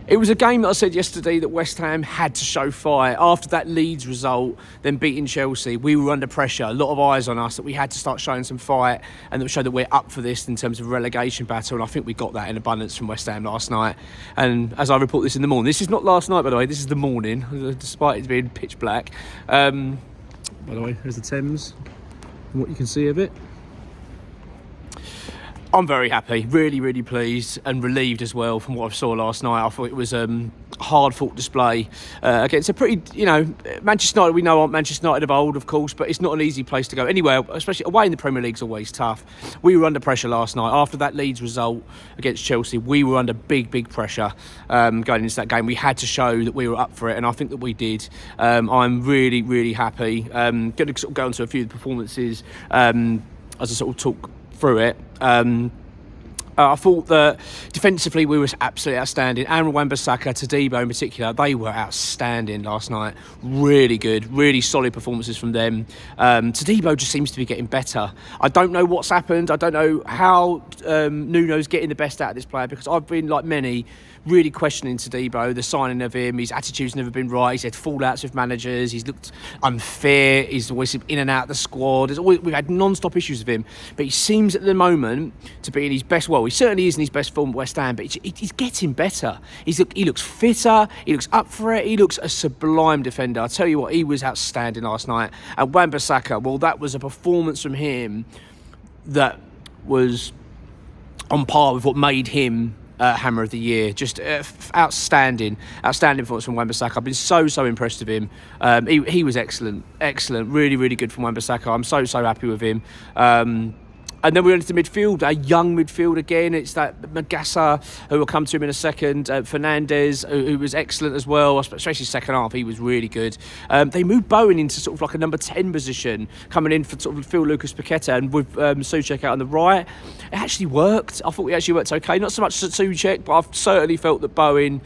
It was a game that I said yesterday that West Ham had to show fight. After that Leeds result, then beating Chelsea, we were under pressure. A lot of eyes on us that we had to start showing some fight and that show that we're up for this in terms of relegation battle. And I think we got that in abundance from West Ham last night. And as I report this in the morning, this is not last night, by the way, this is the morning, despite it being pitch black. By the way, there's the Thames and what you can see of it. I'm very happy, really, really pleased and relieved as well from what I saw last night. I thought it was a hard-fought display against a pretty, Manchester United, we know aren't Manchester United of old, of course, but it's not an easy place to go. Anyway, especially away in the Premier League is always tough. We were under pressure last night. After that Leeds result against Chelsea, we were under big, big pressure going into that game. We had to show that we were up for it, and I think that we did. I'm really, really happy. Going to sort of go into a few of the performances as I sort of talk through it. I thought that defensively we were absolutely outstanding. Aaron Wan-Bissaka, Todibo in particular, they were outstanding last night. Really good, really solid performances from them. Todibo just seems to be getting better. I don't know what's happened. I don't know how Nuno's getting the best out of this player, because I've been, like many, really questioning Todibo, the signing of him. His attitude's never been right. He's had fallouts with managers. He's looked unfair. He's always in and out of the squad. We've had non-stop issues with him. But he seems at the moment to be in his best... Well, he certainly is in his best form at West Ham, but he's getting better. He looks fitter. He looks up for it. He looks a sublime defender. I tell you what, he was outstanding last night. And Wan-Bissaka, well, that was a performance from him that was on par with what made him Hammer of the Year. Just outstanding performance from Wan-Bissaka. I've been so impressed with him. He was excellent, really, really good from Wan-Bissaka. I'm so happy with him. And then we went into midfield, a young midfield again. It's that Magassa, who will come to him in a second. Fernandes, who was excellent as well, especially second half. He was really good. They moved Bowen into sort of like a number 10 position, coming in for sort of Phil Lucas Paqueta, and with Souček out on the right. It actually worked. I thought it actually worked okay. Not so much Souček, but I've certainly felt that Bowen...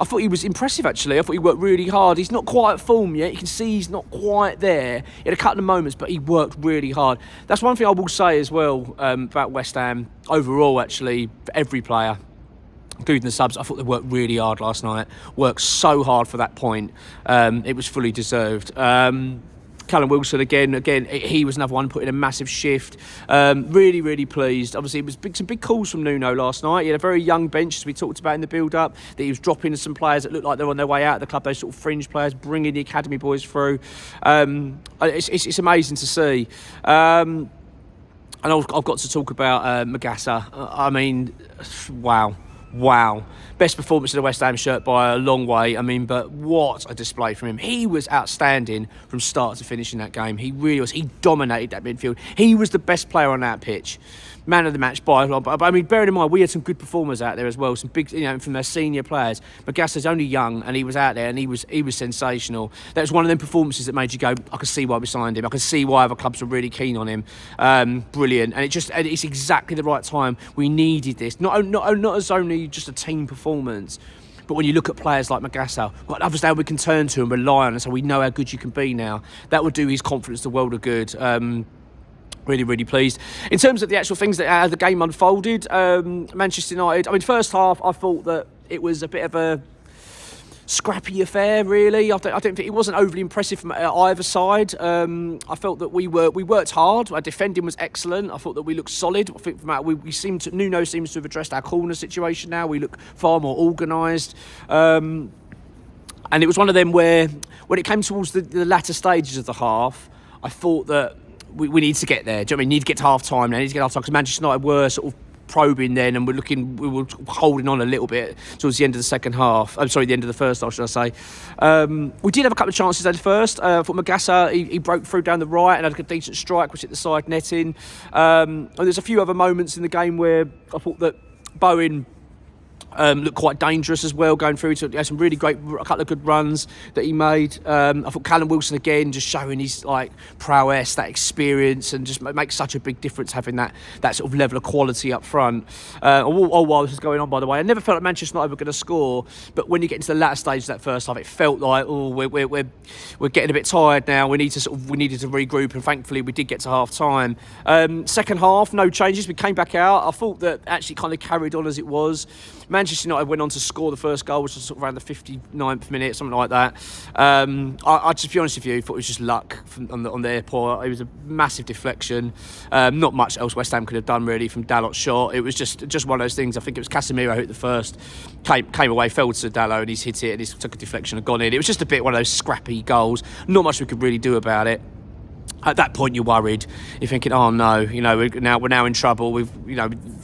I thought he was impressive, actually. I thought he worked really hard. He's not quite at form yet. You can see he's not quite there. He had a couple of moments, but he worked really hard. That's one thing I will say as well about West Ham. Overall, actually, for every player, including the subs, I thought they worked really hard last night. Worked so hard for that point. It was fully deserved. Callum Wilson again, he was another one putting a massive shift. Really, really pleased. Obviously, it was some big calls from Nuno last night. He had a very young bench, as we talked about in the build-up, that he was dropping some players that looked like they're on their way out of the club, those sort of fringe players, bringing the academy boys through. It's amazing to see. And I've got to talk about Magassa. I mean, wow. Best performance in the West Ham shirt by a long way. I mean, but what a display from him. He was outstanding from start to finish in that game. He really was. He dominated that midfield. He was the best player on that pitch. Man of the match by a lot. But I mean, bearing in mind, we had some good performers out there as well. Some big, from their senior players. Magassa's only young, and he was out there, and he was sensational. That was one of them performances that made you go, I can see why we signed him. I can see why other clubs were really keen on him. Brilliant. And it's exactly the right time. We needed this. Not as only just a team performance, but when you look at players like Magassa, got others there we can turn to and rely on, and so we know how good you can be now. That would do his confidence the world of good. Really, really pleased. In terms of the actual things that how the game unfolded, Manchester United, I mean, first half, I thought that it was a bit of a scrappy affair, really. I don't think it wasn't overly impressive from either side. I felt that we worked hard. Our defending was excellent. I thought that we looked solid. I think Nuno seems to have addressed our corner situation now. We look far more organised. And it was one of them where, when it came towards the latter stages of the half, I thought that we need to get there. Do you know what I mean? We need to get to half time now. We need to get half time, because Manchester United were sort of probing then, and we were holding on a little bit towards the end of the second half. I'm sorry, the end of the first half, should I say. We did have a couple of chances at first. For Magassa, he broke through down the right and had a decent strike, which hit the side netting. And there's a few other moments in the game where I thought that Bowen looked quite dangerous as well, going through to some really great, a couple of good runs that he made. I thought Callum Wilson again, just showing his prowess, that experience, and just makes such a big difference having that sort of level of quality up front. All while this was going on, by the way, I never felt like Manchester United were going to score, but when you get into the latter stage of that first half, it felt like we're getting a bit tired now. We needed to regroup, and thankfully we did get to half time. Second half, no changes. We came back out. I thought that actually kind of carried on as it was. Manchester Manchester United went on to score the first goal, which was sort of around the 59th minute, something like that. I just be honest with you, thought it was just luck on their part. It was a massive deflection. Not much else West Ham could have done really from Dalot's shot. It was just one of those things. I think it was Casemiro who hit the first, came away, fell to Dalot, and he's hit it, and he's took a deflection and gone in. It was just a bit one of those scrappy goals. Not much we could really do about it. At that point, you're worried. You're thinking, "Oh no, we're now in trouble. We've,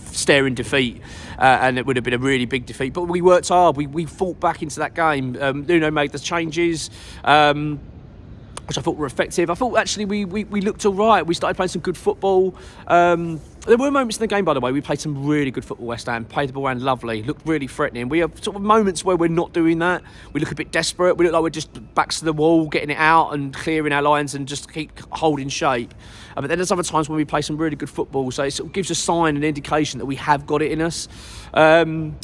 staring defeat, and it would have been a really big defeat." But we worked hard. We fought back into that game. Nuno made the changes, which I thought were effective. I thought actually we looked all right. We started playing some good football. There were moments in the game, by the way, we played some really good football, West Ham. Played the ball around lovely, looked really threatening. We have sort of moments where we're not doing that. We look a bit desperate. We look like we're just backs to the wall, getting it out and clearing our lines and just keep holding shape. But then there's other times when we play some really good football, so it sort of gives a sign, an indication that we have got it in us. And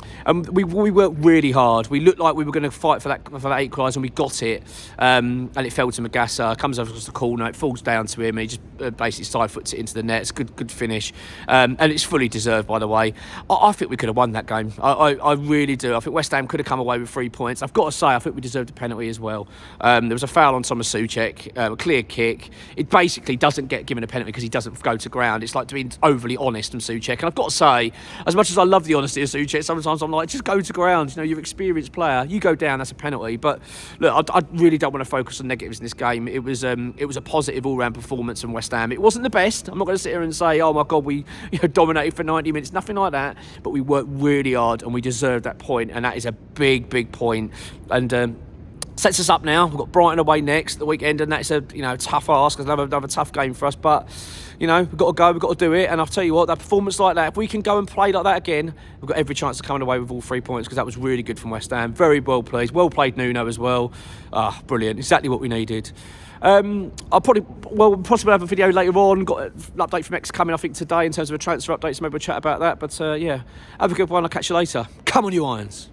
we worked really hard. We looked like we were going to fight for that equaliser, and we got it. And it fell to Magassa. Comes over across the corner, it falls down to him, and he just basically side foots it into the net. It's a good finish. And it's fully deserved, by the way. I think we could have won that game. I really do. I think West Ham could have come away with 3 points. I've got to say, I think we deserved a penalty as well. There was a foul on Thomas Souček, a clear kick. It basically doesn't get given a penalty because he doesn't go to ground. It's like being overly honest from Souček. And I've got to say, as much as I love the honesty of Souček, sometimes I'm like, just go to ground. You're an experienced player. You go down, that's a penalty. But look, I really don't want to focus on negatives in this game. It was a positive all-round performance from West Ham. It wasn't the best. I'm not going to sit here and say, oh my God, we dominated for 90 minutes. Nothing like that. But we worked really hard and we deserved that point. And that is a big point. And sets us up now. We've got Brighton away next the weekend, and that's a tough ask. It's another tough game for us. But we've got to go. We've got to do it. And I'll tell you what, that performance like that, if we can go and play like that again, we've got every chance of coming away with all 3 points, because that was really good from West Ham. Very well played. Well played Nuno as well. Brilliant. Exactly what we needed. I'll possibly have a video later on. Got an update from X coming, I think, today in terms of a transfer update, so maybe we'll chat about that. But have a good one. I'll catch you later. Come on, you Irons.